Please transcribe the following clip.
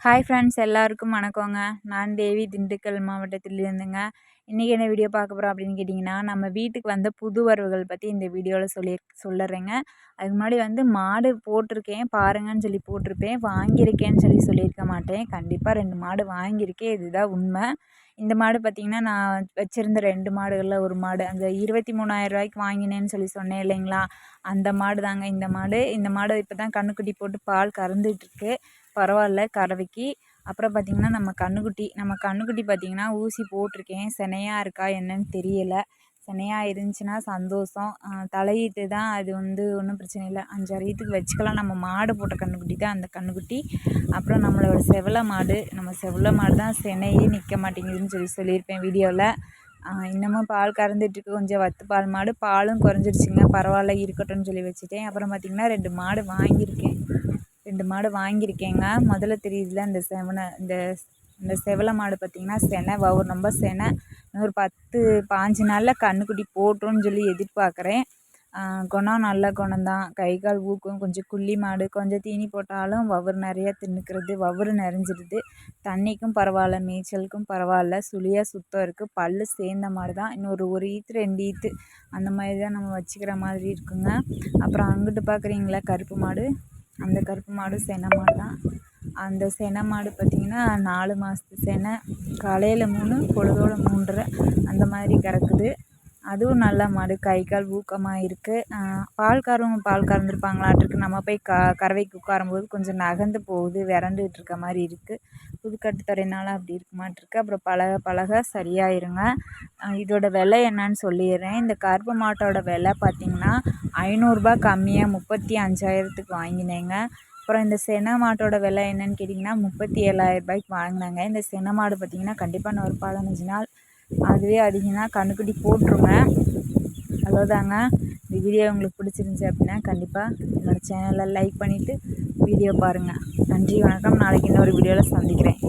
Hi friends எல்லாருக்கும் வணக்கங்க. நான் தேவி திண்டுக்கல் மாவட்டத்திலிருந்துங்க. இன்றைக்கி என்ன வீடியோ பார்க்க போகிறோம் அப்படின்னு கேட்டிங்கன்னா, நம்ம வீட்டுக்கு வந்த புது வரவுகள் பற்றி இந்த வீடியோவில் சொல்லுறேங்க. அதுக்கு முன்னாடி மாடு போட்டிருக்கேன் பாருங்கன்னு சொல்லி போட்டிருப்பேன். வாங்கியிருக்கேன்னு சொல்லியிருக்க மாட்டேன். கண்டிப்பாக 2 மாடு வாங்கியிருக்கேன். இதுதான் உண்மை. இந்த மாடு பார்த்திங்கன்னா, நான் வச்சுருந்த 2 மாடுகளில் ஒரு மாடு அந்த 23,000 ரூபாய்க்கு வாங்கினேன்னு சொன்னேன் இல்லைங்களா, அந்த மாடு தாங்க இந்த மாடு. இந்த மாடு இப்போ தான் கன்றுக்குட்டி போட்டு பால் கறந்துட்டுருக்கு. பரவாயில்ல கறவைக்கு. அப்புறம் பார்த்திங்கன்னா நம்ம கன்றுக்குட்டி பார்த்திங்கன்னா ஊசி போட்டிருக்கேன். சினையாக இருக்கா என்னன்னு தெரியல. சினையாக இருந்துச்சுன்னா சந்தோஷம். தலையீட்டு தான் அது ஒன்றும் பிரச்சனை இல்லை. 5-6 ஈத்துக்கு வச்சுக்கலாம். நம்ம மாடு போட்ட கன்றுக்குட்டி தான் அந்த கன்றுக்குட்டி. அப்புறம் நம்மளோட செவலை மாடு. நம்ம செவலை மாடு தான் சினையே நிற்க மாட்டேங்குதுன்னு சொல்லியிருப்பேன் வீடியோவில். இன்னமும் பால் கறந்துட்டுருக்கு. கொஞ்சம் வத்து பால் மாடு. பாலும் குறைஞ்சிருச்சுங்க. பரவாயில்ல இருக்கட்டும்னு சொல்லி வச்சுட்டேன். அப்புறம் பார்த்திங்கன்னா 2 மாடு வாங்கியிருக்கேன். 2 மாடு வாங்கியிருக்கேங்க. முதல்ல தெரியுதுல இந்த செவலை மாடு பார்த்திங்கன்னா செனை ரொம்ப செனை. இன்னொரு 10-15 நாளில் கன்றுக்குட்டி போட்டோன்னு சொல்லி எதிர்பார்க்குறேன். குணம் நல்ல குணம்தான். கை கால் ஊக்கம். கொஞ்சம் குள்ளி மாடு. கொஞ்சம் தீனி போட்டாலும் வவுறு நிறையா தின்னுக்கிறது. வவுறு நிறைஞ்சிடுது. தண்ணிக்கும் பரவாயில்ல, மேய்ச்சலுக்கும் பரவாயில்ல. சுழியாக சுத்தம் இருக்குது. பல் சேர்ந்த மாடு தான். இன்னொரு 1 ஈத்து 2 ஈத்து அந்த மாதிரி தான் நம்ம வச்சுக்கிற மாதிரி இருக்குங்க. அப்புறம் அங்கிட்டு பார்க்குறீங்களா கருப்பு மாடு. அந்த கருப்பு மாடு செனை மாடு தான். அந்த செனை மாடு பார்த்திங்கன்னா 4 மாதத்து செனை. காலையில் 3 பொழுதோட 3:30 அந்த மாதிரி கறக்குது. அதுவும் நல்ல மாடு. கை கால் ஊக்கமாக இருக்குது. பால் கறந்துருப்பாங்களாட்டிருக்கு. நம்ம போய் கறவைக்கு உட்காரும்போது கொஞ்சம் நகர்ந்து போகுது. விரண்டுட்டு இருக்க மாதிரி இருக்குது. புதுக்கட்டு தரையினால் அப்படி இருக்குமாட்டிருக்கு. அப்புறம் பழக பழக சரியாயிருங்க. இதோட விலை என்னன்னு சொல்லிடுறேன். இந்த கருப்பு மாட்டோட விலை பார்த்திங்கன்னா 500 கம்மியாக 35,000க்கு வாங்கினேங்க. அப்புறம் இந்த செனை மாட்டோட விலை என்னன்னு கேட்டிங்கன்னா 37,000 வாங்கினாங்க. இந்த செனை மாடு பார்த்திங்கன்னா கண்டிப்பாக நான் ஒரு 15 நாள் அதுவே அதிகம்னா கன்றுக்குட்டி போட்டுருங்க. அவ்வளோதாங்க. இந்த வீடியோ உங்களுக்கு பிடிச்சிருந்துச்சி அப்படின்னா கண்டிப்பாக என்னோடய சேனலை லைக் பண்ணிவிட்டு வீடியோ பாருங்கள். நன்றி வணக்கம். நாளைக்கு இன்னொரு வீடியோவில் சந்திக்கிறேன்.